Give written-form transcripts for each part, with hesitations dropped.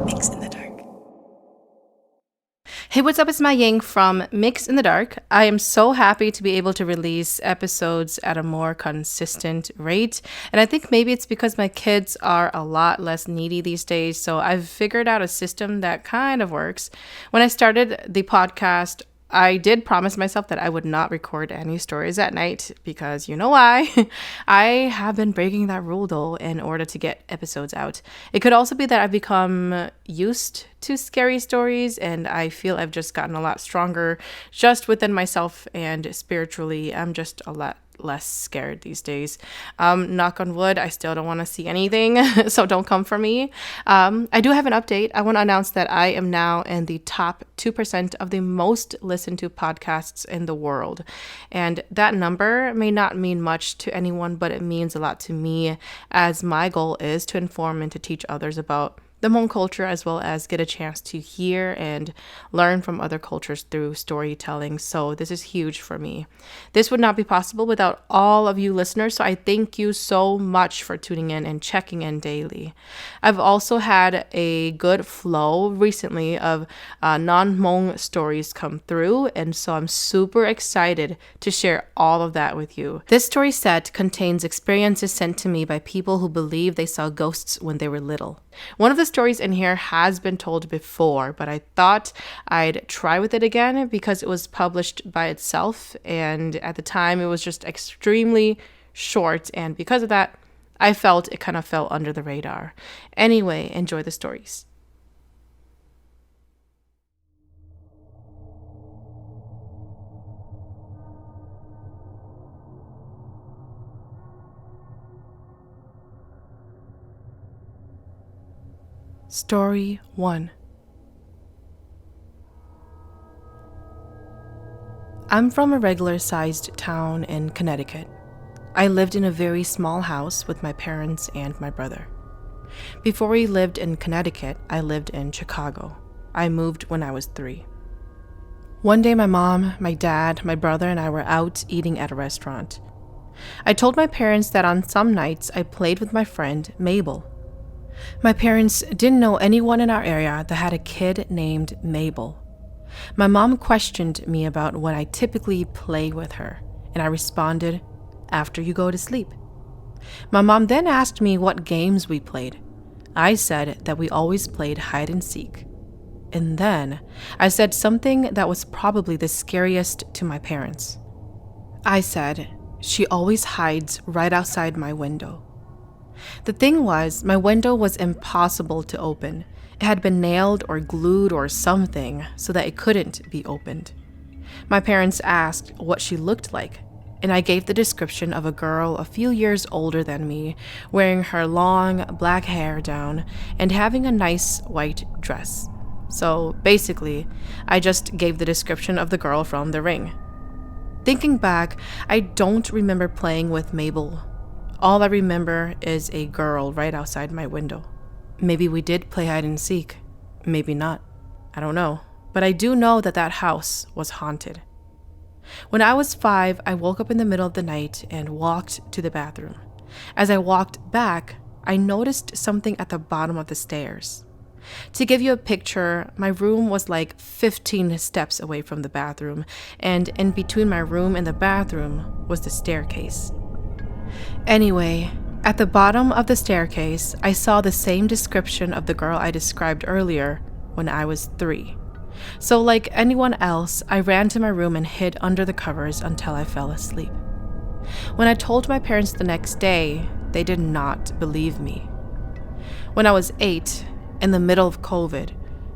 Mix in the Dark. Hey, what's up? It's MaiYang from Mix in the Dark. I am so happy to be able to release episodes at a more consistent rate. And I think maybe it's because my kids are a lot less needy these days. So I've figured out a system that kind of works. When I started the podcast, I did promise myself that I would not record any stories at night because you know why. I have been breaking that rule though in order to get episodes out. It could also be that I've become used to scary stories and I feel I've just gotten a lot stronger just within myself and spiritually. I'm just a lot less scared these days. Knock on wood, I still don't want to see anything, so don't come for me. I do have an update. I want to announce that I am now in the top 2% of the most listened to podcasts in the world. And that number may not mean much to anyone, but it means a lot to me, as my goal is to inform and to teach others about the Hmong culture, as well as get a chance to hear and learn from other cultures through storytelling. So this is huge for me. This would not be possible without all of you listeners. So I thank you so much for tuning in and checking in daily. I've also had a good flow recently of non-Hmong stories come through. And so I'm super excited to share all of that with you. This story set contains experiences sent to me by people who believe they saw ghosts when they were little. One of the stories in here has been told before, but I thought I'd try with it again because it was published by itself, and at the time it was just extremely short, and because of that, I felt it kind of fell under the radar. Anyway, enjoy the stories. Story 1. I'm from a regular-sized town in Connecticut. I lived in a very small house with my parents and my brother. Before we lived in Connecticut, I lived in Chicago. I moved when I was 3. One day my mom, my dad, my brother, and I were out eating at a restaurant. I told my parents that on some nights I played with my friend Mabel. My parents didn't know anyone in our area that had a kid named Mabel. My mom questioned me about when I typically play with her, and I responded, "After you go to sleep." My mom then asked me what games we played. I said that we always played hide and seek. And then I said something that was probably the scariest to my parents. I said, "She always hides right outside my window." The thing was, my window was impossible to open. It had been nailed or glued or something so that it couldn't be opened. My parents asked what she looked like, and I gave the description of a girl a few years older than me, wearing her long black hair down and having a nice white dress. So basically, I just gave the description of the girl from The Ring. Thinking back, I don't remember playing with Mabel. All I remember is a girl right outside my window. Maybe we did play hide and seek. Maybe not. I don't know. But I do know that that house was haunted. When I was 5, I woke up in the middle of the night and walked to the bathroom. As I walked back, I noticed something at the bottom of the stairs. To give you a picture, my room was like 15 steps away from the bathroom, and in between my room and the bathroom was the staircase. Anyway, at the bottom of the staircase, I saw the same description of the girl I described earlier when I was 3. So like anyone else, I ran to my room and hid under the covers until I fell asleep. When I told my parents the next day, they did not believe me. When I was 8, in the middle of COVID,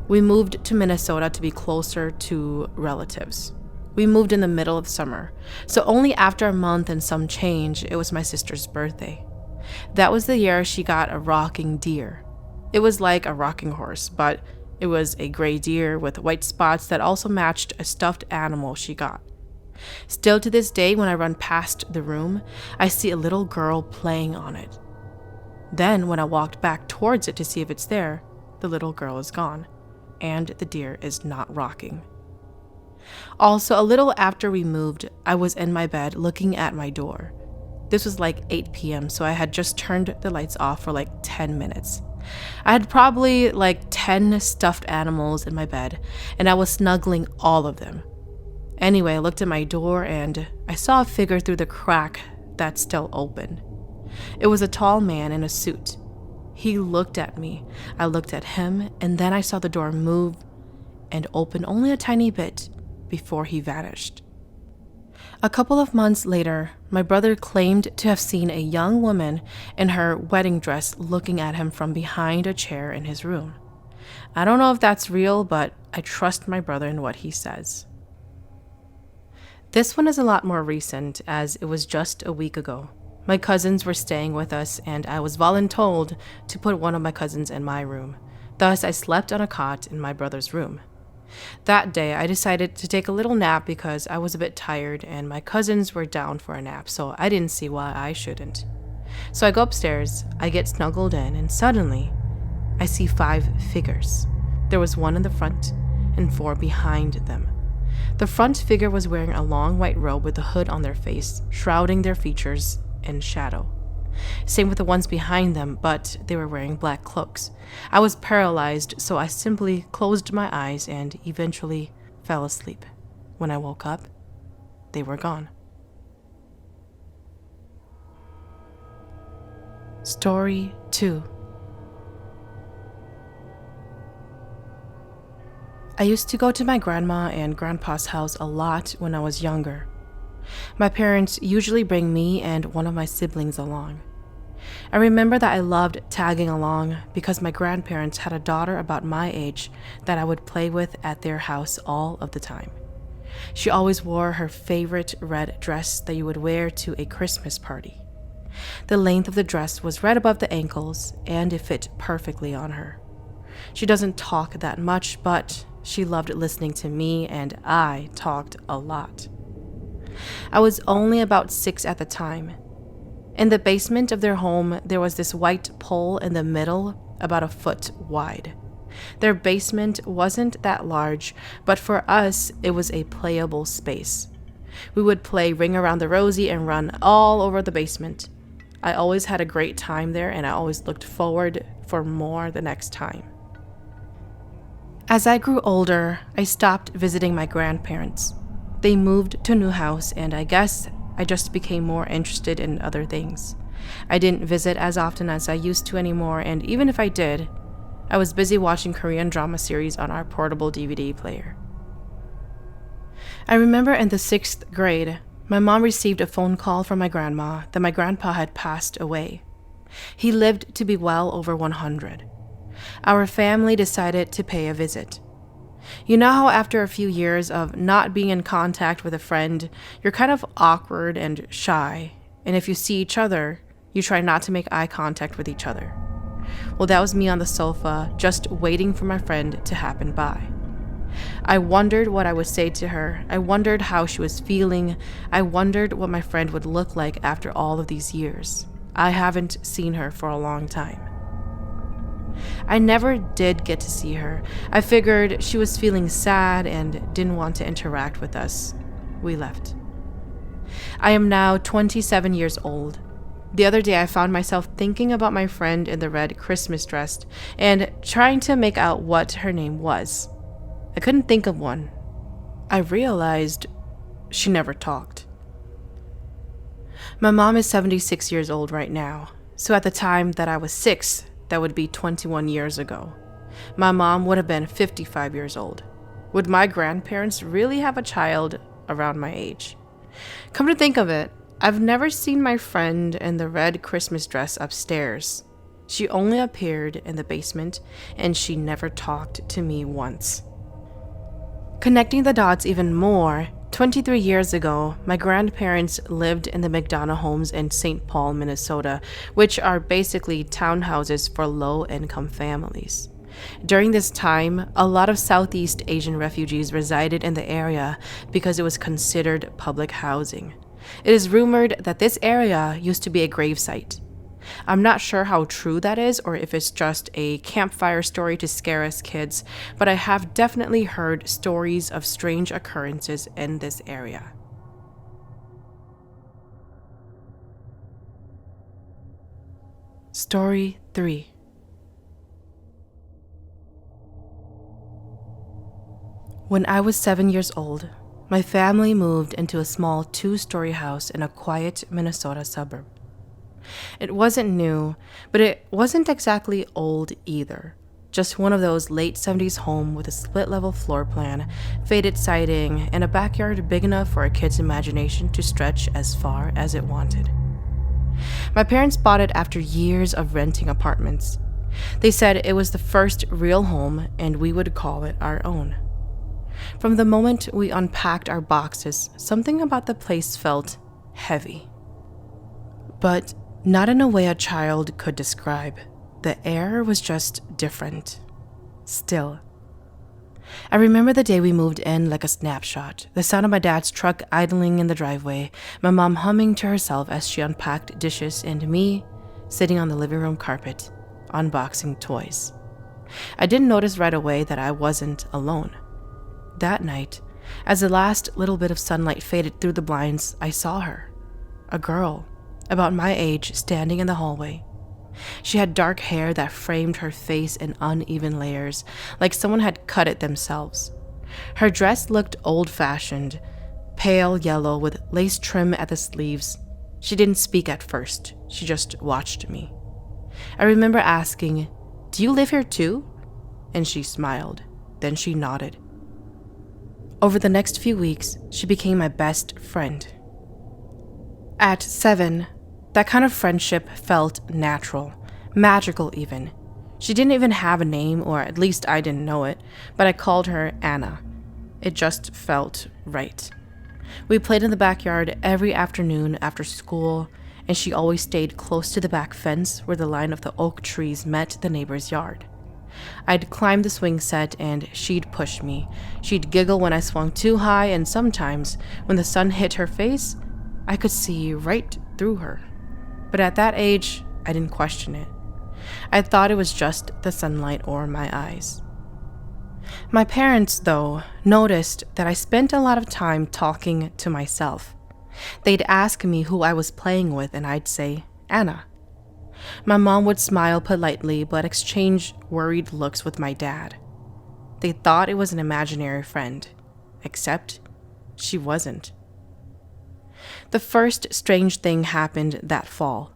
we moved to Minnesota to be closer to relatives. We moved in the middle of summer, so only after a month and some change, it was my sister's birthday. That was the year she got a rocking deer. It was like a rocking horse, but it was a gray deer with white spots that also matched a stuffed animal she got. Still to this day, when I run past the room, I see a little girl playing on it. Then, when I walked back towards it to see if it's there, the little girl is gone, and the deer is not rocking. Also, a little after we moved, I was in my bed looking at my door. This was like 8 p.m., so I had just turned the lights off for like 10 minutes. I had probably like 10 stuffed animals in my bed, and I was snuggling all of them. Anyway, I looked at my door and I saw a figure through the crack that's still open. It was a tall man in a suit. He looked at me, I looked at him, and then I saw the door move and open only a tiny bit before he vanished. A couple of months later, my brother claimed to have seen a young woman in her wedding dress looking at him from behind a chair in his room. I don't know if that's real, but I trust my brother in what he says. This one is a lot more recent, as it was just a week ago. My cousins were staying with us, and I was voluntold to put one of my cousins in my room. Thus, I slept on a cot in my brother's room. That day, I decided to take a little nap because I was a bit tired and my cousins were down for a nap, so I didn't see why I shouldn't. So I go upstairs, I get snuggled in, and suddenly, I see 5 figures. There was 1 in the front and 4 behind them. The front figure was wearing a long white robe with a hood on their face, shrouding their features in shadow. Same with the ones behind them, but they were wearing black cloaks. I was paralyzed, so I simply closed my eyes and eventually fell asleep. When I woke up, they were gone. Story 2. I used to go to my grandma and grandpa's house a lot when I was younger. My parents usually bring me and one of my siblings along. I remember that I loved tagging along because my grandparents had a daughter about my age that I would play with at their house all of the time. She always wore her favorite red dress that you would wear to a Christmas party. The length of the dress was right above the ankles and it fit perfectly on her. She doesn't talk that much, but she loved listening to me and I talked a lot. I was only about 6 at the time. In the basement of their home, there was this white pole in the middle, about a foot wide. Their basement wasn't that large, but for us, it was a playable space. We would play Ring Around the Rosie and run all over the basement. I always had a great time there, and I always looked forward for more the next time. As I grew older, I stopped visiting my grandparents. They moved to a new house, and I guess I just became more interested in other things. I didn't visit as often as I used to anymore, and even if I did, I was busy watching Korean drama series on our portable DVD player. I remember in the 6th grade, my mom received a phone call from my grandma that my grandpa had passed away. He lived to be well over 100. Our family decided to pay a visit. You know how after a few years of not being in contact with a friend, you're kind of awkward and shy, and if you see each other, you try not to make eye contact with each other. Well, that was me on the sofa, just waiting for my friend to happen by. I wondered what I would say to her. I wondered how she was feeling. I wondered what my friend would look like after all of these years. I haven't seen her for a long time. I never did get to see her. I figured she was feeling sad and didn't want to interact with us. We left. I am now 27 years old. The other day I found myself thinking about my friend in the red Christmas dress and trying to make out what her name was. I couldn't think of one. I realized she never talked. My mom is 76 years old right now, so at the time that I was 6, that would be 21 years ago. My mom would have been 55 years old. Would my grandparents really have a child around my age? Come to think of it, I've never seen my friend in the red Christmas dress upstairs. She only appeared in the basement, and she never talked to me once. Connecting the dots even more, 23 years ago, my grandparents lived in the McDonough homes in St. Paul, Minnesota, which are basically townhouses for low-income families. During this time, a lot of Southeast Asian refugees resided in the area because it was considered public housing. It is rumored that this area used to be a gravesite. I'm not sure how true that is or if it's just a campfire story to scare us kids, but I have definitely heard stories of strange occurrences in this area. Story 3. When I was 7 years old, my family moved into a small 2-story house in a quiet Minnesota suburb. It wasn't new, but it wasn't exactly old either. Just one of those late 70s home with a split-level floor plan, faded siding, and a backyard big enough for a kid's imagination to stretch as far as it wanted. My parents bought it after years of renting apartments. They said it was the first real home and we would call it our own. From the moment we unpacked our boxes, something about the place felt heavy. But not in a way a child could describe. The air was just different. Still. I remember the day we moved in like a snapshot, the sound of my dad's truck idling in the driveway, my mom humming to herself as she unpacked dishes, and me sitting on the living room carpet, unboxing toys. I didn't notice right away that I wasn't alone. That night, as the last little bit of sunlight faded through the blinds, I saw her. A girl, about my age, standing in the hallway. She had dark hair that framed her face in uneven layers, like someone had cut it themselves. Her dress looked old-fashioned, pale yellow with lace trim at the sleeves. She didn't speak at first. She just watched me. I remember asking, "Do you live here too?" And she smiled. Then she nodded. Over the next few weeks, she became my best friend. At 7, that kind of friendship felt natural, magical even. She didn't even have a name, or at least I didn't know it, but I called her Anna. It just felt right. We played in the backyard every afternoon after school, and she always stayed close to the back fence where the line of the oak trees met the neighbor's yard. I'd climb the swing set and she'd push me. She'd giggle when I swung too high, and sometimes, when the sun hit her face, I could see right through her. But at that age, I didn't question it. I thought it was just the sunlight or my eyes. My parents, though, noticed that I spent a lot of time talking to myself. They'd ask me who I was playing with, and I'd say, Anna. My mom would smile politely, but exchange worried looks with my dad. They thought it was an imaginary friend, except she wasn't. The first strange thing happened that fall.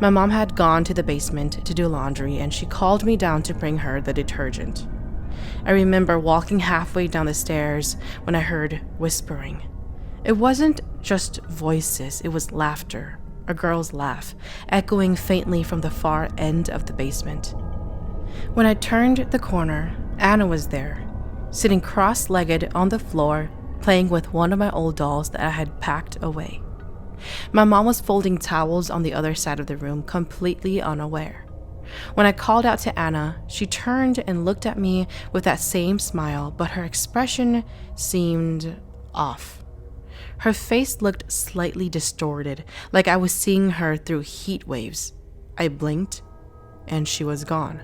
My mom had gone to the basement to do laundry, and she called me down to bring her the detergent. I remember walking halfway down the stairs when I heard whispering. It wasn't just voices, it was laughter, a girl's laugh, echoing faintly from the far end of the basement. When I turned the corner, Anna was there, sitting cross-legged on the floor, playing with one of my old dolls that I had packed away. My mom was folding towels on the other side of the room, completely unaware. When I called out to Anna, she turned and looked at me with that same smile, but her expression seemed off. Her face looked slightly distorted, like I was seeing her through heat waves. I blinked, and she was gone.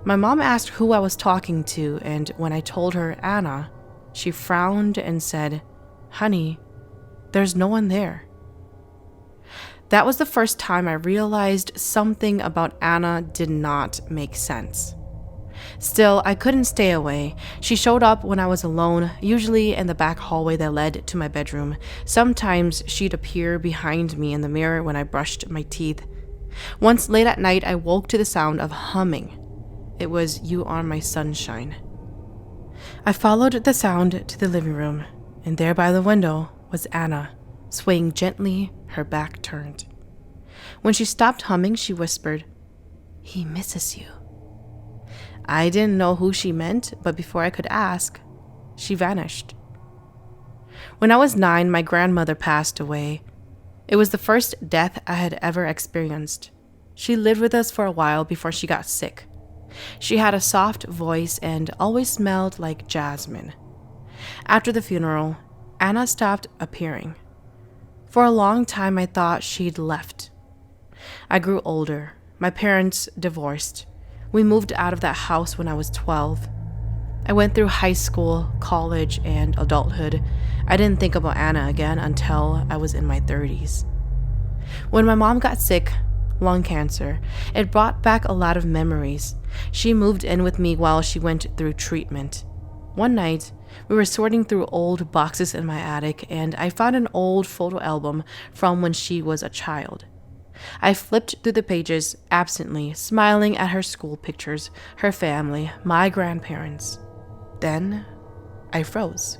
My mom asked who I was talking to, and when I told her Anna, she frowned and said, "Honey, there's no one there." That was the first time I realized something about Anna did not make sense. Still, I couldn't stay away. She showed up when I was alone, usually in the back hallway that led to my bedroom. Sometimes she'd appear behind me in the mirror when I brushed my teeth. Once late at night, I woke to the sound of humming. It was "You Are My Sunshine." I followed the sound to the living room, and there by the window was Anna, swaying gently, her back turned. When she stopped humming, she whispered, "He misses you." I didn't know who she meant, but before I could ask, she vanished. When I was 9, my grandmother passed away. It was the first death I had ever experienced. She lived with us for a while before she got sick. She had a soft voice and always smelled like jasmine. After the funeral, Anna stopped appearing. For a long time, I thought she'd left. I grew older. My parents divorced. We moved out of that house when I was 12. I went through high school, college, and adulthood. I didn't think about Anna again until I was in my 30s. When my mom got sick, lung cancer, it brought back a lot of memories. She moved in with me while she went through treatment. One night, we were sorting through old boxes in my attic, and I found an old photo album from when she was a child. I flipped through the pages absently, smiling at her school pictures, her family, my grandparents. Then, I froze.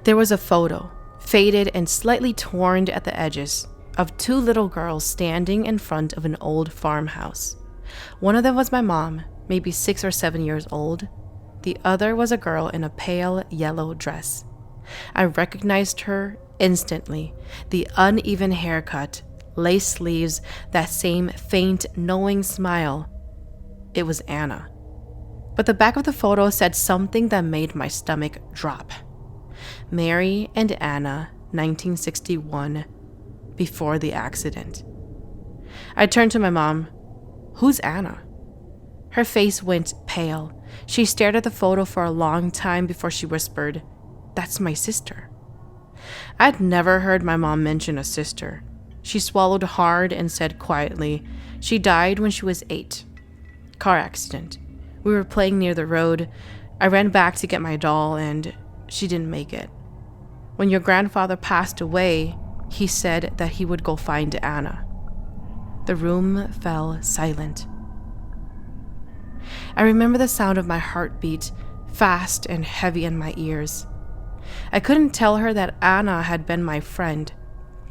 There was a photo, faded and slightly torn at the edges, of two little girls standing in front of an old farmhouse. One of them was my mom, maybe 6 or 7 years old. The other was a girl in a pale yellow dress. I recognized her instantly. The uneven haircut, lace sleeves, that same faint, knowing smile. It was Anna. But the back of the photo said something that made my stomach drop. Mary and Anna, 1961, before the accident. I turned to my mom. "Who's Anna?" Her face went pale. She stared at the photo for a long time before she whispered, "That's my sister." I'd never heard my mom mention a sister. She swallowed hard and said quietly, "She died when she was 8. Car accident. We were playing near the road. I ran back to get my doll and she didn't make it. When your grandfather passed away, he said that he would go find Anna." The room fell silent. I remember the sound of my heartbeat, fast and heavy in my ears. I couldn't tell her that Anna had been my friend,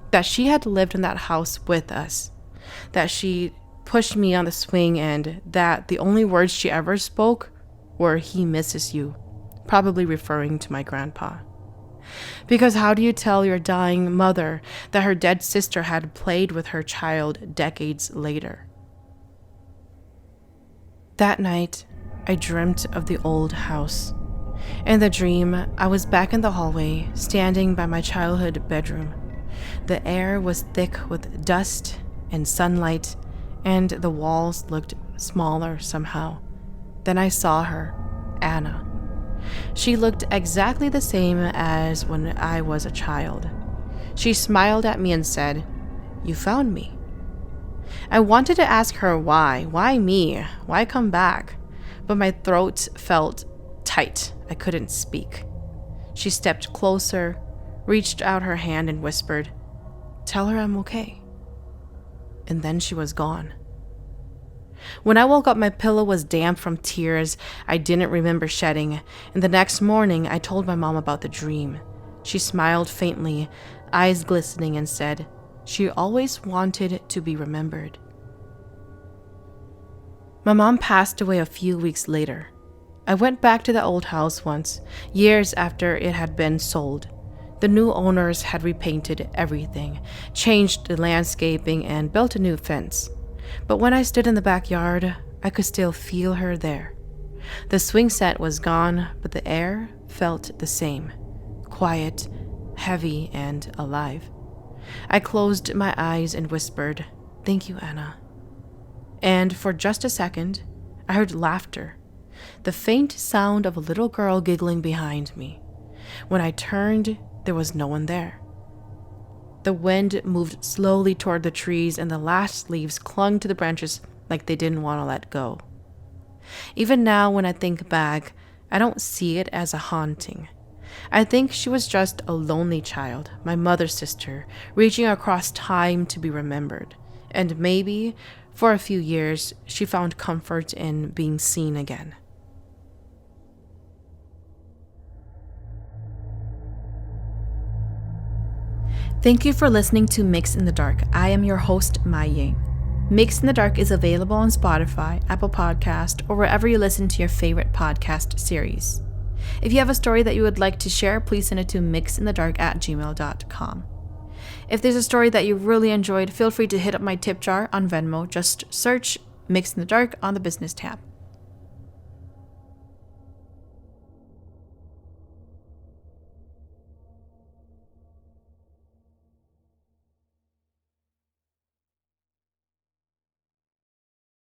that she had lived in that house with us, that she pushed me on the swing, and that the only words she ever spoke were, "He misses you," probably referring to my grandpa. Because how do you tell your dying mother that her dead sister had played with her child decades later? That night, I dreamt of the old house. In the dream, I was back in the hallway, standing by my childhood bedroom. The air was thick with dust and sunlight, and the walls looked smaller somehow. Then I saw her, Anna. She looked exactly the same as when I was a child. She smiled at me and said, "You found me." I wanted to ask her why. Why me? Why come back? But my throat felt tight. I couldn't speak. She stepped closer, reached out her hand and whispered, "Tell her I'm okay." And then she was gone. When I woke up, my pillow was damp from tears I didn't remember shedding, and the next morning I told my mom about the dream. She smiled faintly, eyes glistening, and said she always wanted to be remembered. My mom passed away a few weeks later. I went back to the old house once, years after it had been sold. The new owners had repainted everything, changed the landscaping, and built a new fence. But when I stood in the backyard, I could still feel her there. The swing set was gone, but the air felt the same, quiet, heavy, and alive. I closed my eyes and whispered, "Thank you, Anna." And for just a second, I heard laughter, the faint sound of a little girl giggling behind me. When I turned, there was no one there. The wind moved slowly toward the trees, and the last leaves clung to the branches like they didn't want to let go. Even now, when I think back, I don't see it as a haunting. I think she was just a lonely child, my mother's sister, reaching across time to be remembered. And maybe, for a few years, she found comfort in being seen again. Thank you for listening to Mix in the Dark. I am your host, MaiYang. Mix in the Dark is available on Spotify, Apple Podcast, or wherever you listen to your favorite podcast series. If you have a story that you would like to share, please send it to myxinthedark@gmail.com. If there's a story that you really enjoyed, feel free to hit up my tip jar on Venmo. Just search Mix in the Dark on the business tab.